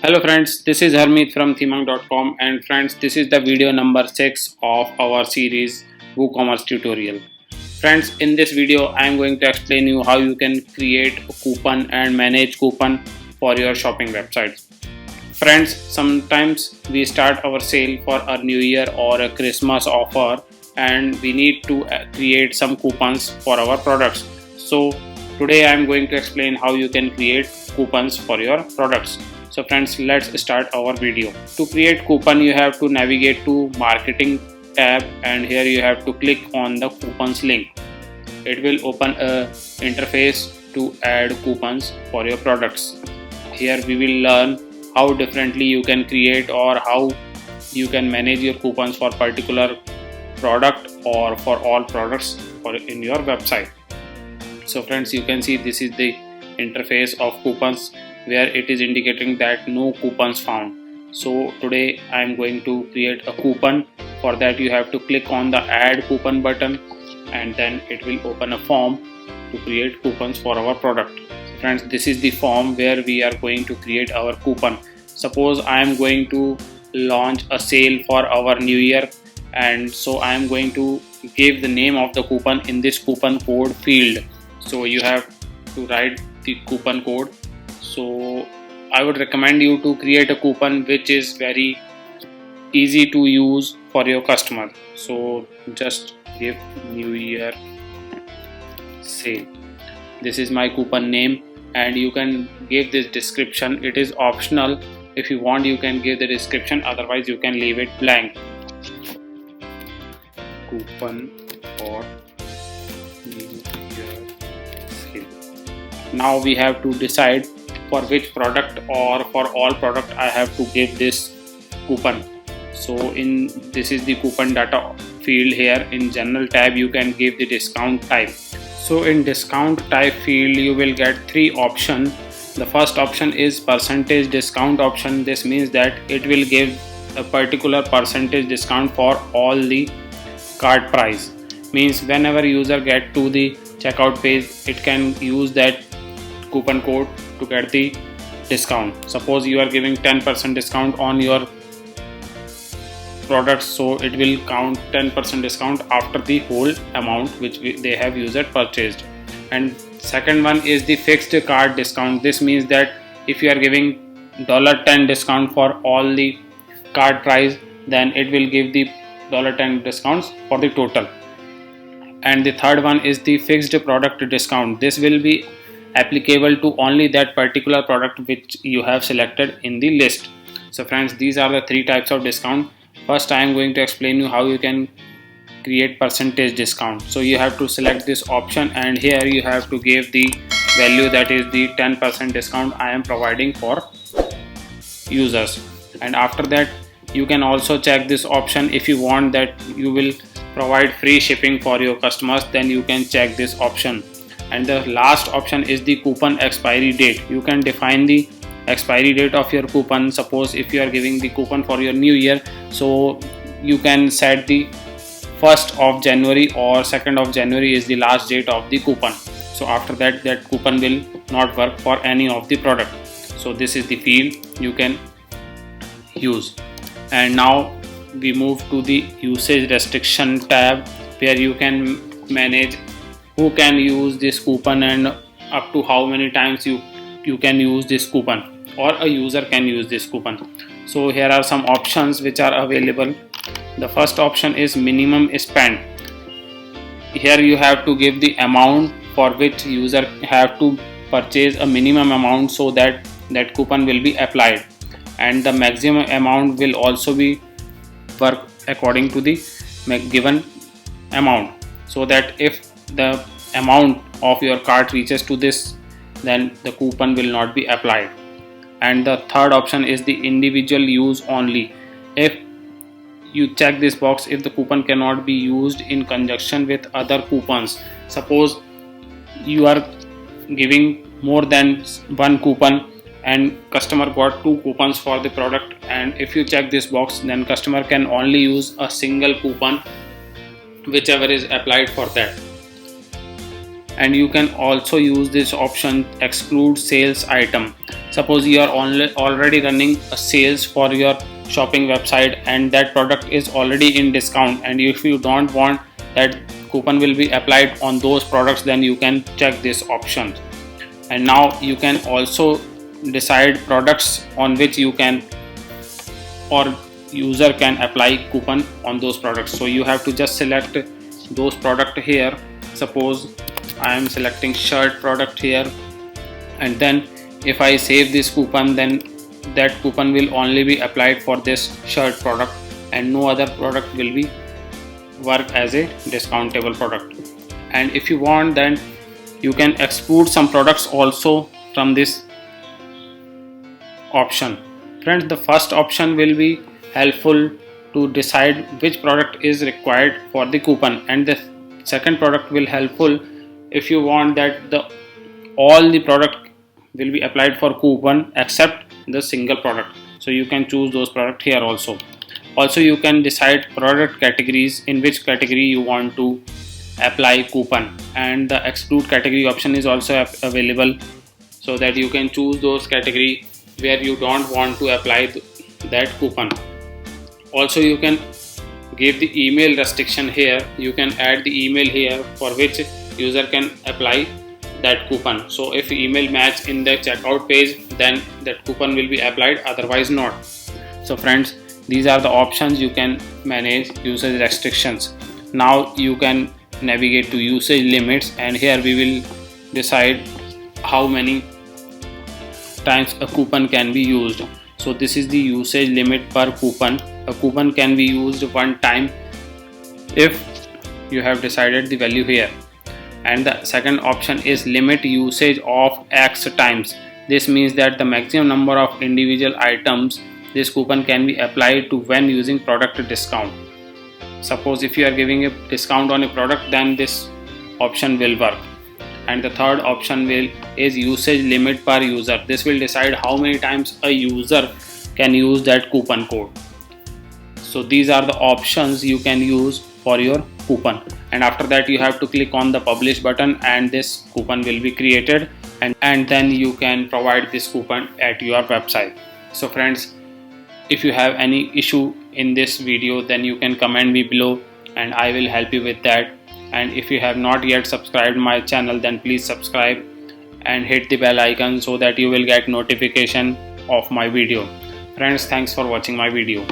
Hello friends, this is Harmeet from themang.com, and friends, this is the video number 6 of our series WooCommerce tutorial. Friends, in this video I am going to explain you how you can create a coupon and manage coupon for your shopping website. Friends, sometimes we start our sale for a new year or a Christmas offer and we need to create some coupons for our products. So today I am going to explain how you can create coupons for your products. So friends, let's start our video. To create coupon, you have to navigate to marketing tab, and here you have to click on the coupons link. It will open a interface to add coupons for your products. Here we will learn how differently you can create or how you can manage your coupons for particular product or for all products or in your website. So friends, you can see this is the interface of coupons where it is indicating that no coupons found. So today I am going to create a coupon. For that you have to click on the add coupon button, and then it will open a form to create coupons for our product. Friends, this is the form where we are going to create our coupon. Suppose I am going to launch a sale for our new year, and so I am going to give the name of the coupon in this coupon code field. So you have to write the coupon code. So I would recommend you to create a coupon which is very easy to use for your customer. So just give new year sale. This is my coupon name, and you can give this description. It is optional. If you want, you can give the description, otherwise you can leave it blank. Coupon for new year sale. Now we have to decide for which product or for all product I have to give this coupon. So this is the coupon data field. Here in general tab you can give the discount type. So in discount type field you will get three options. The first option is percentage discount option. This means that it will give a particular percentage discount for all the cart price. Means whenever user get to the checkout page, it can use that coupon code to get the discount. Suppose you are giving 10% discount on your products, so it will count 10% discount after the whole amount which they have user purchased. And second one is the fixed cart discount. This means that if you are giving $10 discount for all the cart price, then it will give the $10 discounts for the total. And the third one is the fixed product discount. This will be applicable to only that particular product which you have selected in the list. So friends, these are the three types of discount. First I am going to explain you how you can create percentage discount. So you have to select this option, and here you have to give the value, that is the 10% discount I am providing for users. And after that you can also check this option. If you want that you will provide free shipping for your customers, then you can check this option. And the last option is the coupon expiry date. You can define the expiry date of your coupon. Suppose if you are giving the coupon for your new year, so you can set the 1st of January or 2nd of January is the last date of the coupon. So after that coupon will not work for any of the product. So this is the field you can use. And now we move to the usage restriction tab, where you can manage who can use this coupon and up to how many times you can use this coupon, or a user can use this coupon. So here are some options which are available. The first option is minimum spend. Here you have to give the amount for which user have to purchase a minimum amount, so that coupon will be applied, and the maximum amount will also be work according to the given amount, so that if the amount of your cart reaches to this, then the coupon will not be applied. And the third option is the individual use only. If you check this box, if the coupon cannot be used in conjunction with other coupons. Suppose you are giving more than one coupon and customer got two coupons for the product, and if you check this box, then customer can only use a single coupon whichever is applied for that. And you can also use this option exclude sales item. Suppose you are already running a sales for your shopping website and that product is already in discount, and if you don't want that coupon will be applied on those products, then you can check this option. And now you can also decide products on which you can or user can apply coupon on those products. So you have to just select those product here. Suppose I am selecting shirt product here, and then if I save this coupon, then that coupon will only be applied for this shirt product and no other product will be work as a discountable product. And if you want, then you can exclude some products also from this option. Friends, the first option will be helpful to decide which product is required for the coupon, and the second product will helpful if you want that all the product will be applied for coupon except the single product. So you can choose those product here also. Also you can decide product categories, in which category you want to apply coupon, and the exclude category option is also available, so that you can choose those category where you don't want to apply that coupon. Also you can give the email restriction here. You can add the email here for which user can apply that coupon. So if email match in the checkout page, then that coupon will be applied, otherwise not. So friends, these are the options you can manage usage restrictions. Now you can navigate to usage limits, and here we will decide how many times a coupon can be used. So this is the usage limit per coupon. A coupon can be used one time if you have decided the value here. And the second option is limit usage of X times. This means that the maximum number of individual items this coupon can be applied to when using product discount. Suppose if you are giving a discount on a product, then this option will work. And the third option is usage limit per user. This will decide how many times a user can use that coupon code. So these are the options you can use for your coupon, and after that you have to click on the publish button and this coupon will be created, and then you can provide this coupon at your website. So friends, if you have any issue in this video, then you can comment me below and I will help you with that. And if you have not yet subscribed my channel, then please subscribe and hit the bell icon so that you will get notification of my video. Friends, thanks for watching my video.